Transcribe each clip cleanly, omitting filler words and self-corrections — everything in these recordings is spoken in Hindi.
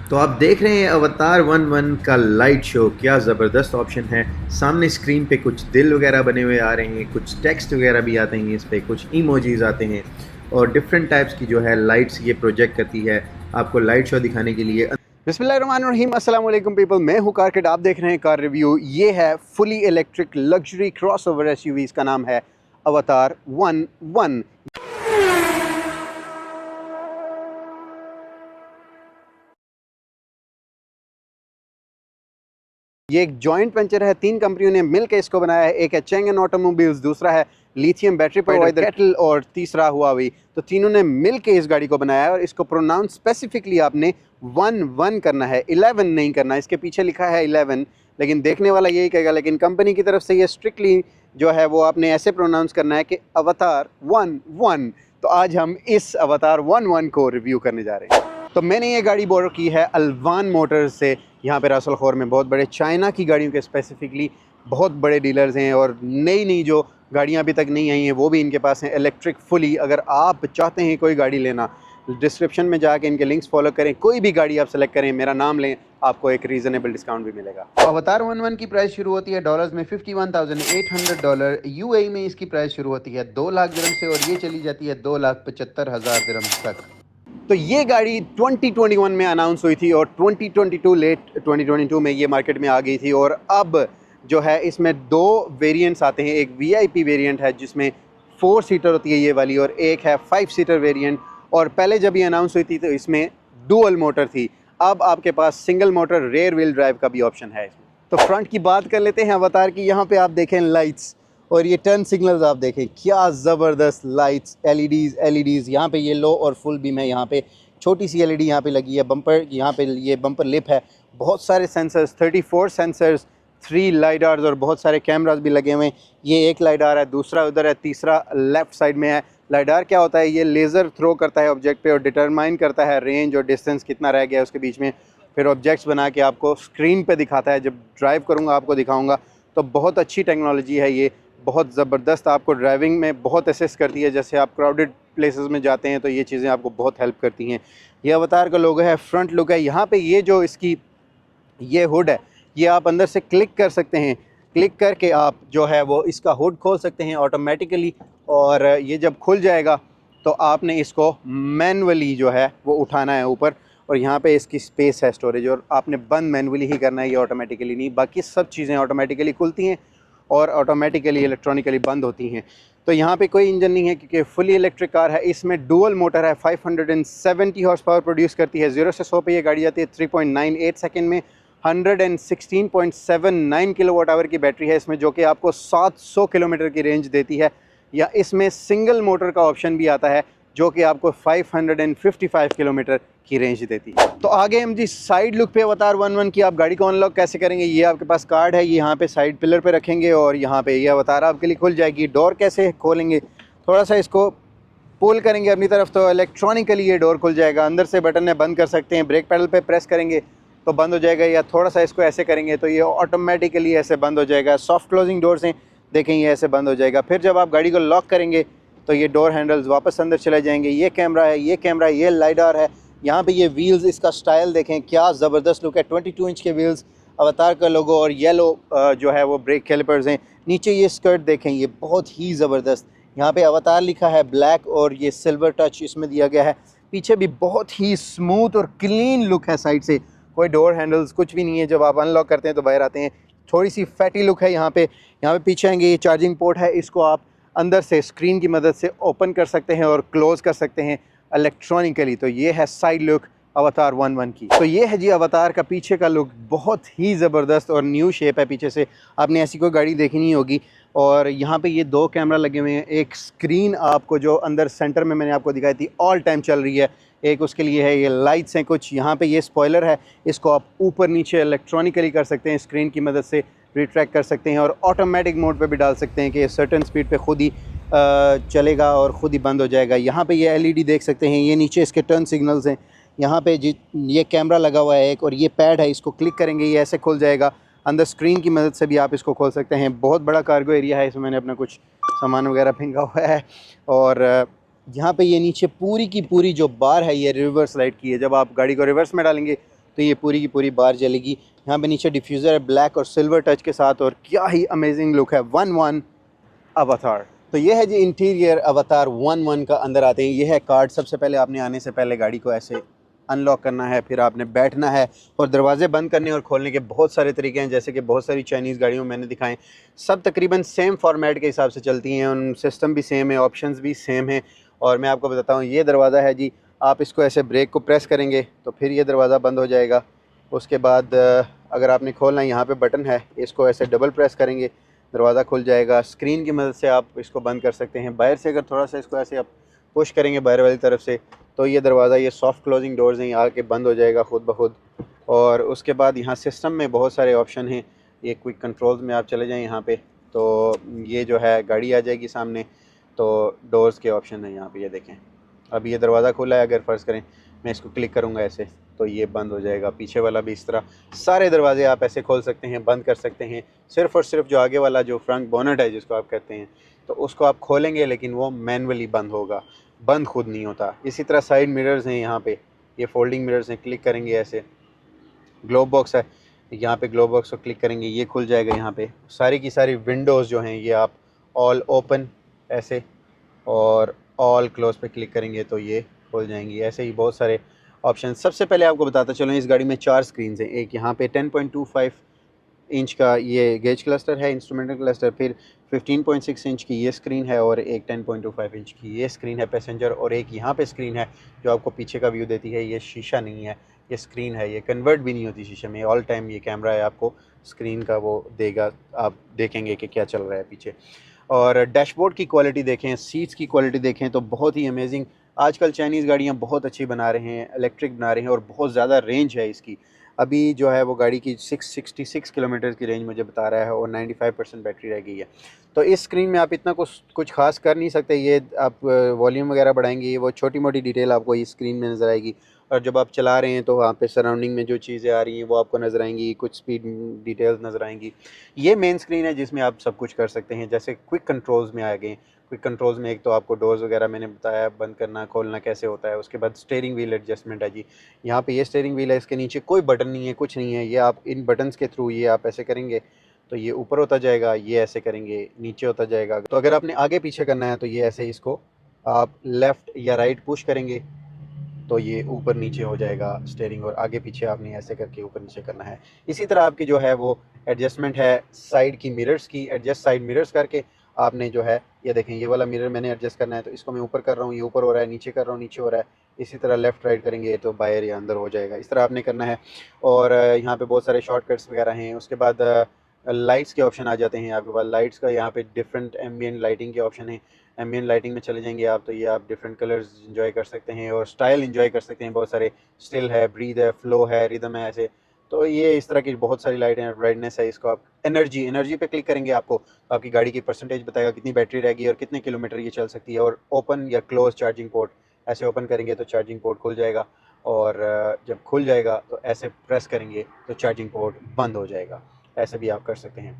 तो आप देख रहे हैं अवतार 1-1 का लाइट शो। क्या ज़बरदस्त ऑप्शन है। सामने स्क्रीन पे कुछ दिल वगैरह बने हुए आ रहे हैं, कुछ टेक्स्ट वगैरह भी आते हैं, इस पे कुछ इमोजीज आते हैं और डिफरेंट टाइप्स की जो है लाइट्स ये प्रोजेक्ट करती है आपको लाइट शो दिखाने के लिए। बिस्मिल्लाहिर्रहमानिर्रहीम, अस्सलाम वालेकुम पीपल। मैं हूँ कार किड, आप देख रहे हैं कार रिव्यू। ये है fully electric luxury crossover SUV, इसका नाम है अवतार 1-1। ये एक जॉइंट वेंचर है, 3 कंपनियों ने मिलकर इसको बनाया है। एक है चैंगन ऑटोमोबाइल्स, दूसरा है लिथियम बैटरी प्रोवाइडर कैटल और तीसरा हुआवी। तो तीनों ने मिलकर इस गाड़ी को बनाया है और इसको प्रोनाउंस स्पेसिफिकली आपने 1-1 करना है, 11 नहीं करना। इसके पीछे लिखा है 11, लेकिन देखने वाला यही कहेगा, लेकिन कंपनी की तरफ से ये स्ट्रिक्टली जो है वो आपने ऐसे प्रोनाउंस करना है कि अवतार 1-1। तो आज हम इस अवतार 1-1 को रिव्यू करने जा रहे हैं। तो मैंने ये गाड़ी बॉर्डर की है अल्वान मोटर्स से। यहाँ पे रासल खौर में बहुत बड़े चाइना की गाड़ियों के स्पेसिफिकली बहुत बड़े डीलर्स हैं और नई जो गाड़ियाँ अभी तक नहीं आई हैं वो भी इनके पास हैं इलेक्ट्रिक फुली। अगर आप चाहते हैं कोई गाड़ी लेना, डिस्क्रिप्शन में जाके इनके लिंक्स फॉलो करें, कोई भी गाड़ी आप सेलेक्ट करें, मेरा नाम लें, आपको एक रीज़नेबल डिस्काउंट भी मिलेगा। अवतार 1-1 की प्राइस शुरू होती है डॉलर्स में $51,800। यूएई में इसकी प्राइस शुरू होती है 2 लाख दिरहम से और ये चली जाती है 2,75,000 दिरहम तक। तो ये गाड़ी 2021 में अनाउंस हुई थी और 2022 लेट 2022 में ये मार्केट में आ गई थी। और अब जो है इसमें 2 वेरिएंट्स आते हैं। एक वीआईपी वेरिएंट है जिसमें 4 सीटर होती है ये वाली, और एक है 5 सीटर वेरिएंट। और पहले जब ये अनाउंस हुई थी तो इसमें डुअल मोटर थी। अब आपके पास single motor rear wheel drive का भी ऑप्शन है इसमें। तो फ्रंट की बात कर लेते हैं अवतार की। यहाँ पे आप देखें लाइट्स और ये टर्न सिग्नल्स आप देखें, क्या ज़बरदस्त लाइट्स, एलईडीज़। यहाँ पे ये लो और फुल बीम है। यहाँ पे छोटी सी एलईडी यहाँ पे लगी है। बम्पर, यहाँ पे ये बम्पर लिप है। बहुत सारे सेंसर्स, 34 सेंसर्स, 3 लाइडार्स और बहुत सारे कैमरास भी लगे हुए हैं। ये एक लाइडार है, दूसरा उधर है, तीसरा लेफ़्ट साइड में है। लाइडार क्या होता है, ये लेज़र थ्रो करता है ऑब्जेक्ट पे और डिटरमाइन करता है रेंज और डिस्टेंस कितना रह गया है उसके बीच में। फिर ऑब्जेक्ट्स बना के आपको स्क्रीन पे दिखाता है। जब ड्राइव करूँगा आपको दिखाऊँगा। तो बहुत अच्छी टेक्नोलॉजी है ये, बहुत ज़बरदस्त, आपको ड्राइविंग में बहुत असिस्ट करती है। जैसे आप क्राउडेड प्लेसेस में जाते हैं तो ये चीज़ें आपको बहुत हेल्प करती हैं। ये अवतार का लोगो है, फ्रंट लुक है। यहाँ पे ये जो इसकी ये हुड है, ये आप अंदर से क्लिक कर सकते हैं। क्लिक करके आप जो है वो इसका हुड खोल सकते हैं ऑटोमेटिकली, और ये जब खुल जाएगा तो आपने इसको मैनुअली जो है वो उठाना है ऊपर, और यहाँ पे इसकी स्पेस है स्टोरेज, और आपने बंद मैनुअली ही करना है, ये ऑटोमेटिकली नहीं। बाकी सब चीज़ें ऑटोमेटिकली खुलती हैं और ऑटोमेटिकली इलेक्ट्रॉनिकली बंद होती हैं। तो यहाँ पे कोई इंजन नहीं है क्योंकि फुली इलेक्ट्रिक कार है। इसमें डुअल मोटर है, 570 हॉर्स पावर प्रोड्यूस करती है। 0 से 100 पे ये गाड़ी जाती है 3.98 सेकंड में। 116.79 किलोवाट आवर की बैटरी है इसमें, जो कि आपको 700 किलोमीटर की रेंज देती है। या इसमें सिंगल मोटर का ऑप्शन भी आता है जो कि आपको 555 किलोमीटर की रेंज देती है। तो आगे हम जी साइड लुक पे अवतार 1-1 की। आप गाड़ी को अनलॉक कैसे करेंगे, ये आपके पास कार्ड है, ये यहाँ पे साइड पिलर पे रखेंगे और यहाँ पे ये अवतार आपके लिए खुल जाएगी। डोर कैसे खोलेंगे, थोड़ा सा इसको पुल करेंगे अपनी तरफ तो इलेक्ट्रॉनिकली ये डोर खुल जाएगा। अंदर से बटन है, बंद कर सकते हैं। ब्रेक पैडल पे प्रेस करेंगे तो बंद हो जाएगा, या थोड़ा सा इसको ऐसे करेंगे तो ये ऑटोमेटिकली ऐसे बंद हो जाएगा। सॉफ्ट क्लोजिंग डोर्स हैं, देखें ये ऐसे बंद हो जाएगा। फिर जब आप गाड़ी को लॉक करेंगे तो ये डोर हैंडल्स वापस अंदर चले जाएंगे। ये कैमरा है, ये कैमरा, ये लाइडार है। यहाँ पे ये व्हील्स, इसका स्टाइल देखें, क्या ज़बरदस्त लुक है। 22 इंच के व्हील्स, अवतार का लोगो और येलो जो है वो ब्रेक कैलिपर्स हैं। नीचे ये स्कर्ट देखें, ये बहुत ही ज़बरदस्त। यहाँ पे अवतार लिखा है ब्लैक और ये सिल्वर टच इसमें दिया गया है। पीछे भी बहुत ही स्मूथ और क्लीन लुक है। साइड से कोई डोर हैंडल्स कुछ भी नहीं है। जब आप अनलॉक करते हैं तो बाहर आते हैं, थोड़ी सी फैटी लुक है। यहाँ पे पीछे आएंगे, ये चार्जिंग पोर्ट है, इसको आप अंदर से स्क्रीन की मदद से ओपन कर सकते हैं और क्लोज़ कर सकते हैं इलेक्ट्रॉनिकली। तो ये है साइड लुक अवतार 1-1 की। तो ये है जी अवतार का पीछे का लुक, बहुत ही ज़बरदस्त और न्यू शेप है पीछे से। आपने ऐसी कोई गाड़ी देखी नहीं होगी। और यहाँ पे ये 2 कैमरा लगे हुए हैं। एक स्क्रीन आपको जो अंदर सेंटर में मैंने आपको दिखाई थी ऑल टाइम चल रही है, एक उसके लिए है। ये लाइट्स हैं कुछ, यहाँ पे ये स्पॉइलर है, इसको आप ऊपर नीचे इलेक्ट्रॉनिकली कर सकते हैं, स्क्रीन की मदद से रिट्रैक्ट कर सकते हैं, और ऑटोमेटिक मोड पे भी डाल सकते हैं कि सर्टेन स्पीड पे खुद ही चलेगा और ख़ुद ही बंद हो जाएगा। यहाँ पे ये एलईडी देख सकते हैं, ये नीचे इसके टर्न सिग्नल्स हैं। यहाँ पे ये कैमरा लगा हुआ है एक, और ये पैड है, इसको क्लिक करेंगे ये ऐसे खुल जाएगा। अंदर स्क्रीन की मदद से भी आप इसको खोल सकते हैं। बहुत बड़ा कार्गो एरिया है, इसमें मैंने अपना कुछ सामान वगैरह फेंका हुआ है। और यहाँ पे ये नीचे पूरी की पूरी जो बार है ये रिवर्स लाइट की है। जब आप गाड़ी को रिवर्स में डालेंगे तो ये पूरी की पूरी बार जलेगी। यहाँ पे नीचे डिफ्यूज़र है ब्लैक और सिल्वर टच के साथ, और क्या ही अमेजिंग लुक है 1-1 अवतार। तो ये है जी इंटीरियर अवतार 1-1 का। अंदर आते हैं, ये है कार्ड। सबसे पहले आपने आने से पहले गाड़ी को ऐसे अनलॉक करना है, फिर आपने बैठना है, और दरवाजे बंद करने और खोलने के बहुत सारे तरीके हैं, जैसे कि बहुत सारी चाइनीज़ गाड़ियों में मैंने दिखाएं। सब तकरीबन सेम फॉर्मेट के हिसाब से चलती हैं, उन सिस्टम भी सेम है, ऑप्शंस भी सेम है। और मैं आपको बताता हूँ, ये दरवाज़ा है जी, आप इसको ऐसे ब्रेक को प्रेस करेंगे तो फिर ये दरवाज़ा बंद हो जाएगा। उसके बाद अगर आपने खोलना है, यहाँ पे बटन है, इसको ऐसे डबल प्रेस करेंगे, दरवाज़ा खुल जाएगा। स्क्रीन की मदद से आप इसको बंद कर सकते हैं। बाहर से अगर थोड़ा सा इसको ऐसे आप पुश करेंगे बाहर वाली तरफ से, तो ये दरवाज़ा, ये सॉफ्ट क्लोजिंग डोर्स हैं, आके बंद हो जाएगा खुद ब खुद। और उसके बाद यहाँ सिस्टम में बहुत सारे ऑप्शन हैं। ये क्विक कंट्रोल्स में आप चले जाएँ यहाँ पे, तो ये जो है गाड़ी आ जाएगी सामने, तो डोर्स के ऑप्शन है यहाँ पे, ये देखें। अब ये दरवाज़ा खुला है, अगर फ़र्ज़ करें मैं इसको क्लिक करूँगा ऐसे, तो ये बंद हो जाएगा। पीछे वाला भी इस तरह, सारे दरवाजे आप ऐसे खोल सकते हैं, बंद कर सकते हैं। सिर्फ़ और सिर्फ जो आगे वाला जो फ्रंट बोनट है जिसको आप कहते हैं, तो उसको आप खोलेंगे, लेकिन वो मैनुअली बंद होगा, बंद खुद नहीं होता। इसी तरह साइड मिरर्स हैं यहाँ पे, ये फोल्डिंग मिरर्स हैं। क्लिक करेंगे ऐसे, ग्लोब बॉक्स है, यहाँ पे ग्लोब बॉक्स को क्लिक करेंगे, ये खुल जाएगा। यहाँ पे सारी की सारी विंडोज़ जो हैं ये आप ऑल ओपन ऐसे, और ऑल क्लोज पे क्लिक करेंगे तो ये खुल जाएंगी। ऐसे ही बहुत सारे ऑप्शन। सबसे पहले आपको बताता चलो, इस गाड़ी में 4 स्क्रीन हैं। एक यहाँ पे 10.25 इंच का ये गेज क्लस्टर है, इंस्ट्रूमेंटल क्लस्टर, फिर 15.6 इंच की ये स्क्रीन है, और एक 10.25 इंच की ये स्क्रीन है पैसेंजर, और एक यहाँ पे स्क्रीन है जो आपको पीछे का व्यू देती है। ये शीशा नहीं है, ये स्क्रीन है, ये कन्वर्ट भी नहीं होती शीशे में, ऑल टाइम ये कैमरा है, आपको स्क्रीन का वो देगा, आप देखेंगे कि क्या चल रहा है पीछे। और डैशबोर्ड की क्वालिटी देखें, सीट्स की क्वालिटी देखें, तो बहुत ही अमेजिंग। आजकल चाइनीज़ गाड़ियाँ बहुत अच्छी बना रहे हैं, इलेक्ट्रिक बना रहे हैं, और बहुत ज़्यादा रेंज है इसकी। अभी जो है वो गाड़ी की 666 किलोमीटर की रेंज मुझे बता रहा है, और 95% बैटरी रह गई है। तो इस स्क्रीन में आप इतना कुछ खास कर नहीं सकते। ये आप वॉल्यूम वगैरह बढ़ाएंगे, वो छोटी मोटी डिटेल आपको इस स्क्रीन में नज़र आएगी। और जब आप चला रहे हैं तो वहाँ पे सराउंडिंग में जो चीज़ें आ रही हैं वो आपको नज़र आएंगी, कुछ स्पीड डिटेल्स नज़र आएंगी। ये मेन स्क्रीन है जिसमें आप सब कुछ कर सकते हैं। जैसे क्विक कंट्रोल्स में आ गए, क्विक कंट्रोल्स में एक तो आपको डोर्स वगैरह मैंने बताया, बंद करना खोलना कैसे होता है। उसके बाद स्टीयरिंग व्हील एडजस्टमेंट है जी, यहाँ पे ये स्टीयरिंग व्हील है, इसके नीचे कोई बटन नहीं है, कुछ नहीं है। ये आप इन बटन्स के थ्रू ये आप ऐसे करेंगे तो ये ऊपर होता जाएगा, ये ऐसे करेंगे नीचे होता जाएगा। तो अगर आपने आगे पीछे करना है तो ये ऐसे इसको आप लेफ़्ट या राइट पुश करेंगे तो ये ऊपर नीचे हो जाएगा स्टीयरिंग, और आगे पीछे आपने ऐसे करके ऊपर नीचे करना है। इसी तरह आपकी जो है वो एडजस्टमेंट है साइड की मिरर्स की, एडजस्ट साइड मिरर्स करके आपने जो है ये देखें, ये वाला मिरर मैंने एडजस्ट करना है, तो इसको मैं ऊपर कर रहा हूँ, ये ऊपर हो रहा है, नीचे कर रहा हूँ, नीचे हो रहा है। इसी तरह लेफ़्ट राइट करेंगे तो बाहर या अंदर हो जाएगा, इस तरह आपने करना है। और यहाँ पे बहुत सारे शॉर्टकट्स वगैरह हैं। उसके बाद लाइट्स के ऑप्शन आ जाते हैं आपके पास। लाइट्स का यहाँ पे डिफरेंट एम्बियंट लाइटिंग के ऑप्शन है। एम्बियंट लाइटिंग में चले जाएंगे आप, तो ये आप डिफरेंट कलर्स इंजॉय कर सकते हैं, और स्टाइल इंजॉय कर सकते हैं। बहुत सारे स्टिल है, ब्रीद है, फ्लो है, रिदम है, ऐसे। तो ये इस तरह की बहुत सारी लाइट है। ब्राइटनेस है, इसको आप एनर्जी पे क्लिक करेंगे, आपको आपकी गाड़ी की परसेंटेज बताएगा, कितनी बैटरी रहेगी और कितने किलोमीटर ये चल सकती है। और ओपन या क्लोज चार्जिंग पोर्ट, ऐसे ओपन करेंगे तो चार्जिंग पोर्ट खुल जाएगा, और जब खुल जाएगा तो ऐसे प्रेस करेंगे तो चार्जिंग पोर्ट बंद हो जाएगा। ऐसे भी आप कर सकते हैं।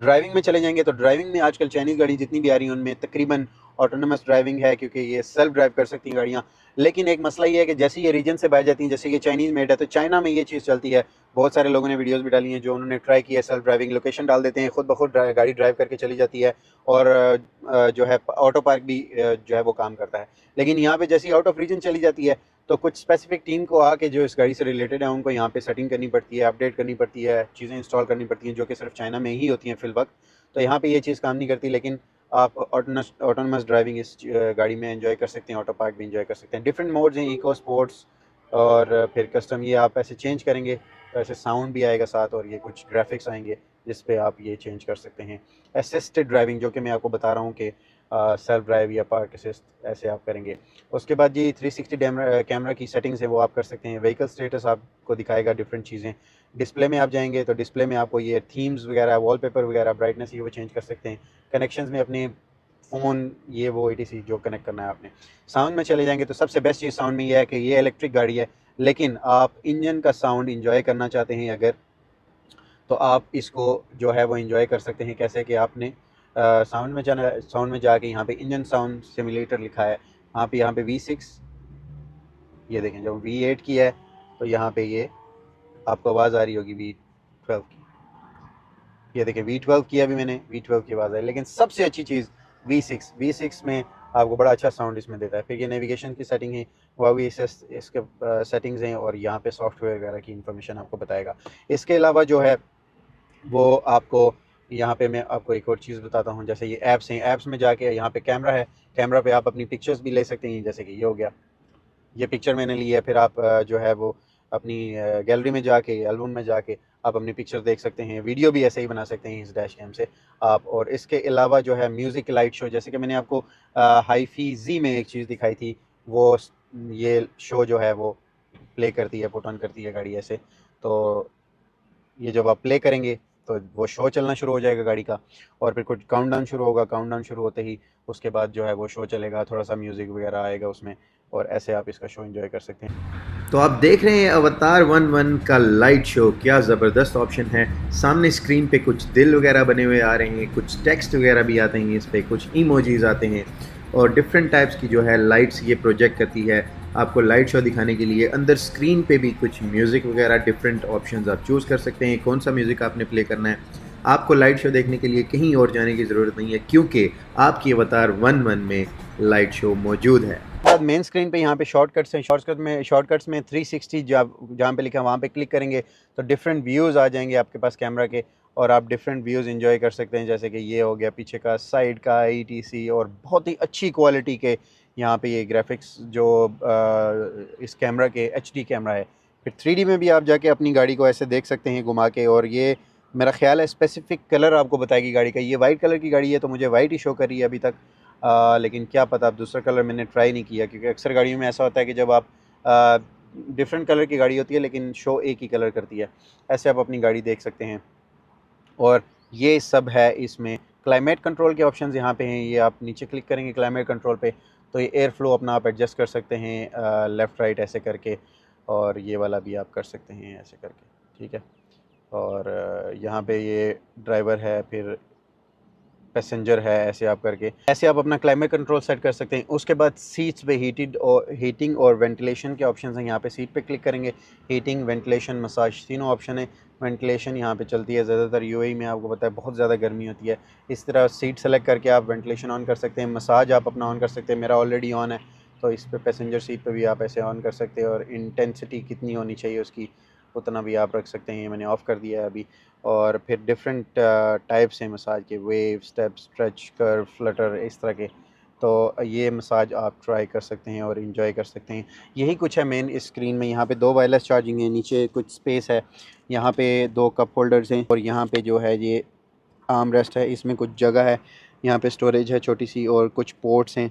ड्राइविंग में चले जाएंगे तो ड्राइविंग में आजकल चाइनीज़ गाड़ी जितनी भी आ रही हैं उनमें तकरीबन ऑटोनमस ड्राइविंग है, क्योंकि ये सेल्फ ड्राइव कर सकती हैं गाड़ियाँ। लेकिन एक मसला ये है कि जैसे ये रीजन से बाहर जाती हैं, जैसे ये चाइनीज़ मेड है, तो चाइना में ये चीज़ चलती है। बहुत सारे लोगों ने वीडियोस भी डाली हैं जो उन्होंने ट्राई किया है, सेल्फ ड्राइविंग लोकेशन डाल देते हैं, खुद ब खुद गाड़ी ड्राइव करके चली जाती है, और जो है ऑटो पार्क भी जो है वो काम करता है। लेकिन यहाँ पे जैसे आउट ऑफ रीजन चली जाती है तो कुछ स्पेसिफिक टीम को आके जो इस गाड़ी से रिलेटेड है उनको यहाँ पे सेटिंग करनी पड़ती है, अपडेट करनी पड़ती है, चीज़ें इंस्टॉल करनी पड़ती हैं, जो कि सिर्फ चाइना में ही होती हैं फिल वक्त। तो यहाँ पे ये चीज़ काम नहीं करती। लेकिन आप ऑटोनमस ड्राइविंग इस गाड़ी में एंजॉय कर सकते हैं, ऑटो पार्क भी एंजॉय कर सकते हैं। डिफरेंट मोड्स हैं, इको स्पोर्ट्स और फिर कस्टम। ये आप ऐसे चेंज करेंगे तो ऐसे साउंड भी आएगा साथ, और ये कुछ ग्राफिक्स आएंगे जिस पे आप ये चेंज कर सकते हैं। असिस्टेड ड्राइविंग, जो कि मैं आपको बता रहा हूँ कि सेल्फ ड्राइव या पार्क असिस्ट, ऐसे आप करेंगे। उसके बाद जी 360 कैमरा की सेटिंग्स है, वो आप कर सकते हैं। व्हीकल स्टेटस आपको दिखाएगा डिफरेंट चीज़ें। डिस्प्ले में आप जाएंगे तो डिस्प्ले में आपको ये थीम्स वगैरह, वॉलपेपर वगैरह, ब्राइटनेस, ये वो चेंज कर सकते हैं। कनेक्शंस में अपने फ़ोन, ये वो ETC जो कनेक्ट करना है आपने। साउंड में चले जाएंगे तो सबसे बेस्ट चीज़ साउंड में ये है कि ये इलेक्ट्रिक गाड़ी है, लेकिन आप इंजन का साउंड इंजॉय करना चाहते हैं अगर, तो आप इसको जो है वो इंजॉय कर सकते हैं। कैसे कि आपने साउंड में जाना, साउंड में जाके यहाँ पे इंजन साउंड सिमुलेटर लिखा है, यहाँ पे V6, ये देखें जब V8 की है तो यहाँ पे ये आपको आवाज़ आ रही होगी V12 की। ये देखिए V12 की अभी मैंने V12 की आवाज़ आई। लेकिन सबसे अच्छी चीज़ V6 में आपको बड़ा अच्छा साउंड इसमें देता है। फिर ये नेविगेशन की सेटिंग है, वह भी इसके सेटिंग्स हैं, और यहाँ पे सॉफ्टवेयर वगैरह की इंफॉर्मेशन आपको बताएगा। इसके अलावा जो है वो आपको यहाँ पे मैं आपको एक और चीज़ बताता हूँ। जैसे ये ऐप्स हैं, ऐप्स में जाके यहाँ पे कैमरा है, कैमरा पे आप अपनी पिक्चर्स भी ले सकते हैं। जैसे कि ये हो गया, ये पिक्चर मैंने ली है। फिर आप जो है वो अपनी गैलरी में जाके, एल्बम में जाके आप अपनी पिक्चर देख सकते हैं। वीडियो भी ऐसे ही बना सकते हैं इस डैश कैम से आप। और इसके अलावा जो है म्यूज़िक लाइट शो, जैसे कि मैंने आपको हाई-फी जी में एक चीज़ दिखाई थी, वो ये शो जो है वो प्ले करती है, पुट ऑन करती है गाड़ी ऐसे। तो ये जब आप प्ले करेंगे तो वो शो चलना शुरू हो जाएगा गाड़ी का, और फिर कुछ काउंटडाउन शुरू होगा। काउंटडाउन शुरू होते ही उसके बाद जो है वो शो चलेगा, थोड़ा सा म्यूज़िक वगैरह आएगा उसमें, और ऐसे आप इसका शो एंजॉय कर सकते हैं। तो आप देख रहे हैं अवतार 1-1 का लाइट शो। क्या ज़बरदस्त ऑप्शन है। सामने स्क्रीन पे कुछ दिल वगैरह बने हुए आ रहे हैं, कुछ टेक्स्ट वगैरह भी आते हैं इस पे, कुछ इमोजीज आते हैं, और डिफरेंट टाइप्स की जो है लाइट्स ये प्रोजेक्ट करती है आपको लाइट शो दिखाने के लिए। अंदर स्क्रीन पे भी कुछ म्यूज़िक वगैरह डिफरेंट ऑप्शंस आप चूज़ कर सकते हैं, कौन सा म्यूज़िक आपने प्ले करना है। आपको लाइट शो देखने के लिए कहीं और जाने की ज़रूरत नहीं है, क्योंकि आपकी अवतार 1-1 में लाइट शो मौजूद है। बाद मेन स्क्रीन पे यहाँ पे शॉर्टकट्स हैं। शॉर्टकट्स में 360 जहाँ पे लिखा है वहाँ पे क्लिक करेंगे तो डिफरेंट व्यूज़ आ जाएंगे आपके पास कैमरा के, और आप डिफरेंट व्यूज़ एंजॉय कर सकते हैं। जैसे कि ये हो गया पीछे का, साइड का, ETC, और बहुत ही अच्छी क्वालिटी के यहाँ पे ये ग्राफिक्स जो इस कैमरा के HD कैमरा है। फिर 3D में भी आप जाके अपनी गाड़ी को ऐसे देख सकते हैं घुमा के, और ये मेरा ख्याल है स्पेसिफिक कलर आपको बताएगी गाड़ी का। ये वाइट कलर की गाड़ी है तो मुझे वाइट ही शो कर रही है अभी तक, लेकिन क्या पता, अब दूसरा कलर मैंने ट्राई नहीं किया, क्योंकि अक्सर गाड़ियों में ऐसा होता है कि जब आप डिफरेंट कलर की गाड़ी होती है लेकिन शो एक ही कलर करती है। ऐसे आप अपनी गाड़ी देख सकते हैं। और ये सब है इसमें। क्लाइमेट कंट्रोल के ऑप्शंस यहाँ पे हैं, ये आप नीचे क्लिक करेंगे क्लाइमेट कंट्रोल पे तो ये एयर फ्लो अपना आप एडजस्ट कर सकते हैं लेफ़्ट राइट ऐसे करके, और ये वाला भी आप कर सकते हैं ऐसे करके, ठीक है। और यहाँ पे ये ड्राइवर है, फिर पैसेंजर है, ऐसे आप करके ऐसे आप अपना क्लाइमेट कंट्रोल सेट कर सकते हैं। उसके बाद सीट्स पे हीटिंग और वेंटिलेशन के ऑप्शंस हैं। यहाँ पे सीट पे क्लिक करेंगे, हीटिंग, वेंटिलेशन, मसाज, तीनों ऑप्शन है। वेंटिलेशन यहाँ पे चलती है ज़्यादातर UAE में, आपको पता है बहुत ज़्यादा गर्मी होती है। इस तरह सीट सेलेक्ट करके आप वेंटिलेशन ऑन कर सकते हैं। मसाज आप अपना ऑन कर सकते हैं, मेरा ऑलरेडी ऑन है तो इस पर पैसेंजर सीट पर भी आप ऐसे ऑन कर सकते हैं। और इंटेंसिटी कितनी होनी चाहिए उसकी, उतना भी आप रख सकते हैं। मैंने ऑफ़ कर दिया है अभी। और फिर डिफरेंट टाइप्स हैं मसाज के, wave, step, stretch, curve, Flutter, इस तरह के। तो ये मसाज आप ट्राई कर सकते हैं और इन्जॉय कर सकते हैं। यही कुछ है मेन इस स्क्रीन में। यहाँ पे 2 वायरलेस चार्जिंग है, नीचे कुछ स्पेस है, यहाँ पे 2 कप होल्डर्स हैं, और यहाँ पे जो है ये आर्म रेस्ट है, इसमें कुछ जगह है। यहाँ पे स्टोरेज है छोटी सी, और कुछ पोर्ट्स हैं।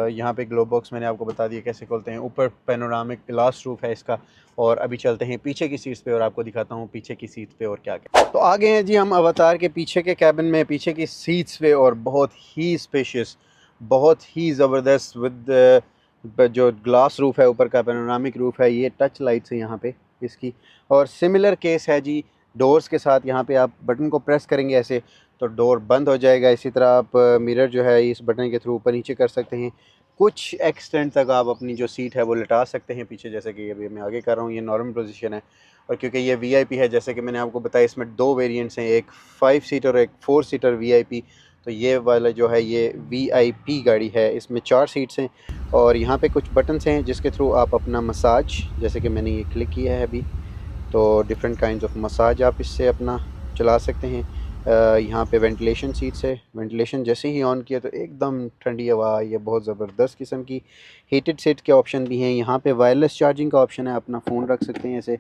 यहाँ पे ग्लो बॉक्स मैंने आपको बता दिया कैसे खोलते हैं। ऊपर पैनोरामिक ग्लास रूफ है इसका। और अभी चलते हैं पीछे की सीट्स पे और आपको दिखाता हूँ पीछे की सीट पे और क्या क्या। तो आ गए हैं जी हम अवतार के पीछे के कैबिन में, पीछे की सीट्स पे, और बहुत ही स्पेशियस, बहुत ही ज़बरदस्त विद जो ग्लास रूफ है, ऊपर का पैनोरामिक रूफ है। ये टच लाइट्स है यहाँ पे इसकी, और सिमिलर केस है जी डोर्स के साथ। यहाँ पे आप बटन को प्रेस करेंगे ऐसे तो डोर बंद हो जाएगा। इसी तरह आप मिरर जो है इस बटन के थ्रू ऊपर नीचे कर सकते हैं। कुछ एक्सटेंट तक आप अपनी जो सीट है वो लिटा सकते हैं पीछे, जैसे कि अभी मैं आगे कर रहा हूँ, ये नॉर्मल पोजीशन है। और क्योंकि ये VIP है, जैसे कि मैंने आपको बताया, इसमें 2 वेरिएंट्स हैं, एक 5 सीटर और एक 4 सीटर VIP। तो ये वाला जो है ये VIP गाड़ी है, इसमें 4 सीट्स हैं, और यहाँ पे कुछ बटन्स हैं जिसके थ्रू आप अपना मसाज, जैसे कि मैंने ये क्लिक किया है अभी, तो डिफरेंट काइंड्स ऑफ मसाज आप इससे अपना चला सकते हैं। यहाँ पे वेंटिलेशन सीट्स है, वेंटिलेशन जैसे ही ऑन किया तो एकदम ठंडी हवा, ये बहुत ज़बरदस्त किस्म की। हीटेड सीट के ऑप्शन भी हैं। यहाँ पे वायरलेस चार्जिंग का ऑप्शन है, अपना फ़ोन रख सकते हैं ऐसे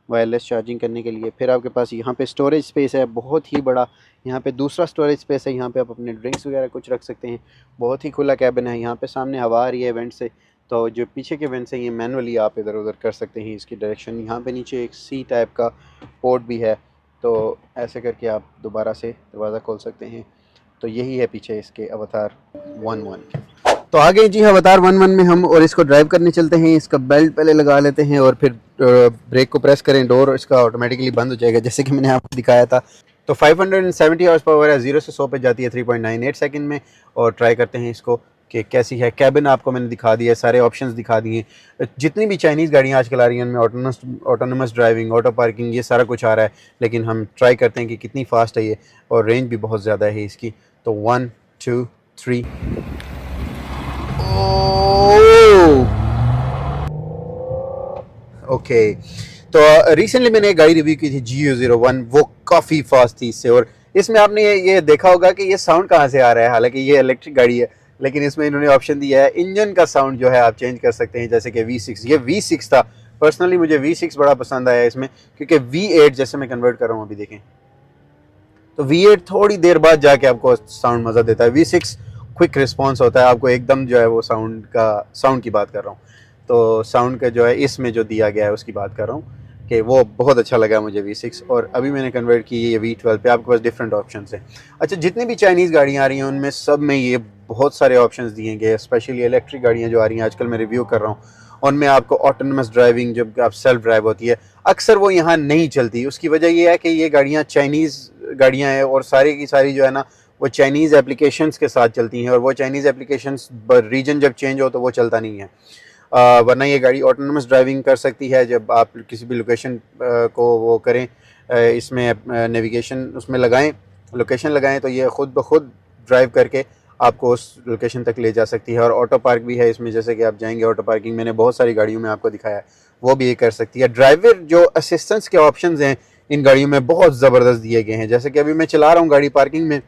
वायरलेस चार्जिंग करने के लिए। फिर आपके पास यहाँ पे स्टोरेज स्पेस है बहुत ही बड़ा। यहाँ पे दूसरा स्टोरेज स्पेस है, यहाँ पे आप अपने ड्रिंक्स वगैरह कुछ रख सकते हैं। बहुत ही खुला कैबिन है। यहाँ पे सामने हवा आ रही है वेंट से, तो जो पीछे के वेंट्स हैं ये मैनुअली आप इधर उधर कर सकते हैं इसकी डायरेक्शन। यहाँ पे नीचे एक C टाइप का पोर्ट भी है, तो ऐसे करके आप दोबारा से दरवाज़ा खोल सकते हैं। तो यही है पीछे इसके अवतार 1-1 के। तो आ गए जी अवतार 1-1 में हम, और इसको ड्राइव करने चलते हैं। इसका बेल्ट पहले लगा लेते हैं, और फिर ब्रेक को प्रेस करें, डोर इसका ऑटोमेटिकली बंद हो जाएगा, जैसे कि मैंने आपको दिखाया था। तो 570 हॉर्स पावर है, 0 से 100 पे जाती है 3.98 सेकंड में। और ट्राई करते हैं इसको कि कैसी है। कैबिन आपको मैंने दिखा दिया है, सारे ऑप्शंस दिखा दिए। जितनी भी चाइनीज़ गाड़ियाँ आजकल आ रही हैं उनमें ऑटोनमस ड्राइविंग, ऑटो पार्किंग, ये सारा कुछ आ रहा है। लेकिन हम ट्राई करते हैं कि कितनी फ़ास्ट है ये, और रेंज भी बहुत ज़्यादा है इसकी। तो 1 2 3 ओके। तो रिसेंटली मैंने एक गाड़ी रिव्यू की थी GU01, वो काफ़ी फास्ट थी इससे। और इसमें आपने ये देखा होगा कि ये साउंड कहाँ से आ रहा है। हालांकि ये इलेक्ट्रिक गाड़ी है, लेकिन इसमें इन्होंने ऑप्शन दिया है इंजन का साउंड जो है आप चेंज कर सकते हैं। जैसे कि V6, ये V6 था। पर्सनली मुझे V6 बड़ा पसंद आया इसमें, क्योंकि V8 जैसे मैं कन्वर्ट कर रहा हूँ अभी देखें, तो V8 थोड़ी देर बाद जाके आपको साउंड मज़ा देता है। V6 क्विक रिस्पॉन्स होता है, आपको एकदम जो है वो साउंड की बात कर रहा हूँ। तो साउंड का जो है इसमें जो दिया गया है उसकी बात कर रहा हूँ कि वो बहुत अच्छा लगा मुझे V6। और अभी मैंने कन्वर्ट की ये V12 पे। आपके पास डिफरेंट ऑप्शन हैं। अच्छा, जितनी भी चाइनीज़ गाड़ियाँ आ रही हैं उनमें सब में ये बहुत सारे ऑप्शन दिए गए, स्पेशली इलेक्ट्रिक गाड़ियाँ जो आ रही हैं आजकल मैं रिव्यू कर रहा हूँ, उनमें आपको ऑटोनमस ड्राइविंग, जब आप सेल्फ ड्राइव होती है, अक्सर वो यहाँ नहीं चलती। उसकी वजह ये है कि ये गाड़ियाँ चाइनीज़ गाड़ियाँ हैं और सारी की सारी जो है ना वो चाइनीज़ एप्लीकेशंस के साथ चलती हैं, और वो चाइनीज़ एप्लीकेशंस रीजन जब चेंज हो तो वो चलता नहीं है। वरना ये गाड़ी ऑटोनमस ड्राइविंग कर सकती है। जब आप किसी भी लोकेशन को वो करें, इसमें नेविगेशन उसमें लगाएं, लोकेशन लगाएं, तो ये ख़ुद ब खुद ड्राइव करके आपको उस लोकेशन तक ले जा सकती है। और ऑटो पार्क भी है इसमें, जैसे कि आप जाएंगे ऑटो पार्किंग, मैंने बहुत सारी गाड़ियों में आपको दिखाया है, वो भी ये कर सकती है। ड्राइवर जो असिस्टेंस के ऑप्शंस हैं इन गाड़ियों में बहुत ज़बरदस्त दिए गए हैं। जैसे कि अभी मैं चला रहा हूँ गाड़ी पार्किंग में,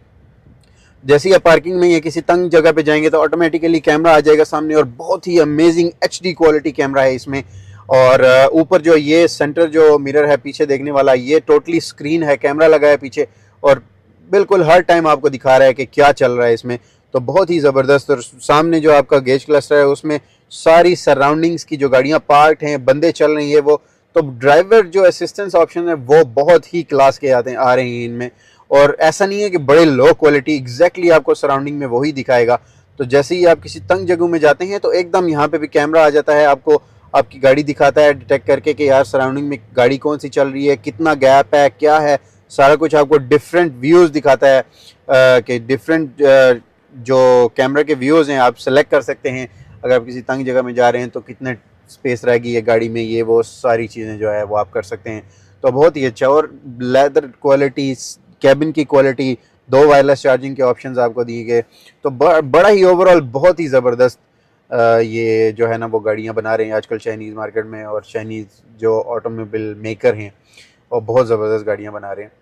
जैसे ही आप पार्किंग में या किसी तंग जगह पे जाएंगे तो ऑटोमेटिकली कैमरा आ जाएगा सामने, और बहुत ही अमेजिंग HD क्वालिटी कैमरा है इसमें। और ऊपर जो ये सेंटर जो मिरर है पीछे देखने वाला, ये टोटली स्क्रीन है, कैमरा लगा है पीछे, और बिल्कुल हर टाइम आपको दिखा रहा है कि क्या चल रहा है इसमें। तो बहुत ही ज़बरदस्त। और सामने जो आपका गेज क्लस्टर है उसमें सारी सराउंडिंग्स की जो गाड़ियाँ पार्क हैं, बंदे चल रही हैं, वो तो ड्राइवर जो असिस्टेंस ऑप्शन है वो बहुत ही क्लास के आ रहे हैं इनमें। और ऐसा नहीं है कि बड़े लो क्वालिटी, एग्जैक्टली आपको सराउंडिंग में वही दिखाएगा। तो जैसे ही आप किसी तंग जगह में जाते हैं तो एकदम यहाँ पे भी कैमरा आ जाता है, आपको आपकी गाड़ी दिखाता है डिटेक्ट करके कि यार सराउंडिंग में गाड़ी कौन सी चल रही है, कितना गैप है, क्या है, सारा कुछ आपको डिफरेंट व्यूज़ दिखाता है। कि डिफरेंट जो कैमरा के व्यूज़ हैं आप सेलेक्ट कर सकते हैं। अगर आप किसी तंग जगह में जा रहे हैं तो कितने स्पेस रहेगी ये गाड़ी में, ये वो सारी चीज़ें जो है वो आप कर सकते हैं। तो बहुत ही अच्छा। और लेदर क्वालिटी, कैबिन की क्वालिटी, 2 वायरलेस चार्जिंग के ऑप्शंस आपको दिए गए। तो बड़ा ही ओवरऑल बहुत ही ज़बरदस्त ये जो है ना वो गाड़ियाँ बना रहे हैं आजकल चाइनीज़ मार्केट में, और चाइनीज़ जो ऑटोमोबाइल मेकर हैं और बहुत ज़बरदस्त गाड़ियाँ बना रहे हैं।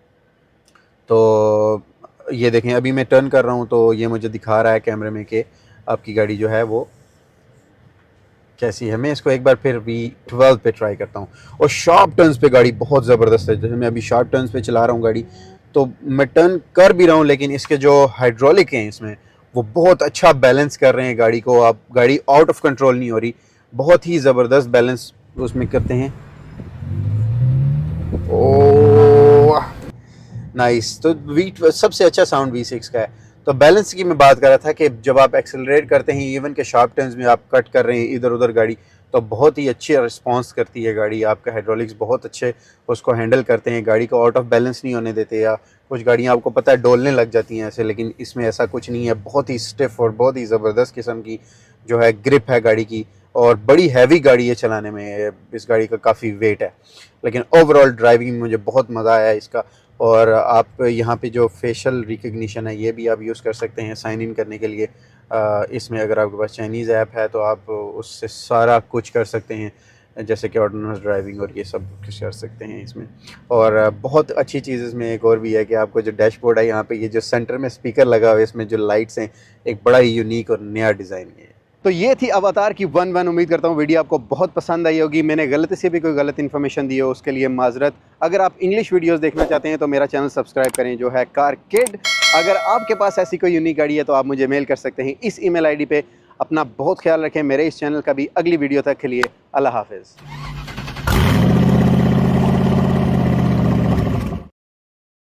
तो ये देखें, अभी मैं टर्न कर रहा हूँ तो ये मुझे दिखा रहा है कैमरे में कि आपकी गाड़ी जो है वो कैसी है। मैं इसको एक बार फिर V12 पे ट्राई करता हूँ। और शार्प टर्न्स पे गाड़ी बहुत ज़बरदस्त है। जैसे मैं अभी शार्प टर्न्स पे चला रहा हूँ गाड़ी, तो मैं टर्न कर भी रहा हूँ, लेकिन इसके जो हाइड्रोलिक हैं इसमें वो बहुत अच्छा बैलेंस कर रहे हैं गाड़ी को। आप गाड़ी आउट ऑफ कंट्रोल नहीं हो रही, बहुत ही ज़बरदस्त बैलेंस उसमें करते हैं। Oh nice. तो सबसे अच्छा साउंड V6 का है। तो बैलेंस की मैं बात कर रहा था कि जब आप एक्सेलरेट करते हैं, इवन के शार्प टर्न्स में आप कट कर रहे हैं इधर उधर गाड़ी, तो बहुत ही अच्छी रिस्पांस करती है गाड़ी। आपका हाइड्रोलिक्स बहुत अच्छे उसको हैंडल करते हैं, गाड़ी को आउट ऑफ बैलेंस नहीं होने देते। या कुछ गाड़ियाँ आपको पता है डोलने लग जाती हैं ऐसे, लेकिन इसमें ऐसा कुछ नहीं है। बहुत ही स्टिफ और बहुत ही ज़बरदस्त किस्म की जो है ग्रिप है गाड़ी की, और बड़ी हैवी गाड़ी है चलाने में, इस गाड़ी का काफ़ी वेट है। लेकिन ओवरऑल ड्राइविंग में मुझे बहुत मज़ा आया इसका। और आप यहाँ पे जो फेशियल रिकग्निशन है ये भी आप यूज़ कर सकते हैं साइन इन करने के लिए। इसमें अगर आपके पास चाइनीज़ ऐप है तो आप उससे सारा कुछ कर सकते हैं, जैसे कि ऑटोनमस ड्राइविंग और ये सब कुछ कर सकते हैं इसमें। और बहुत अच्छी चीज़ इसमें एक और भी है कि आपको जो डैशबोर्ड है यहाँ पे ये जो सेंटर में स्पीकर लगा हुआ है, इसमें जो लाइट्स हैं एक बड़ा ही यूनिक और नया डिज़ाइन है। तो ये थी अवतार की 1-1। उम्मीद करता हूँ वीडियो आपको बहुत पसंद आई होगी। मैंने गलती से भी कोई गलत इन्फॉर्मेशन दी हो उसके लिए माजरत। अगर आप इंग्लिश वीडियोस देखना चाहते हैं तो मेरा चैनल सब्सक्राइब करें जो है कार किड। अगर आपके पास ऐसी कोई यूनिक गाड़ी है तो आप मुझे मेल कर सकते हैं इस email ID पे। अपना बहुत ख्याल रखें। मेरे इस चैनल का भी अगली वीडियो तक के लिए अल्लाह हाफिज़।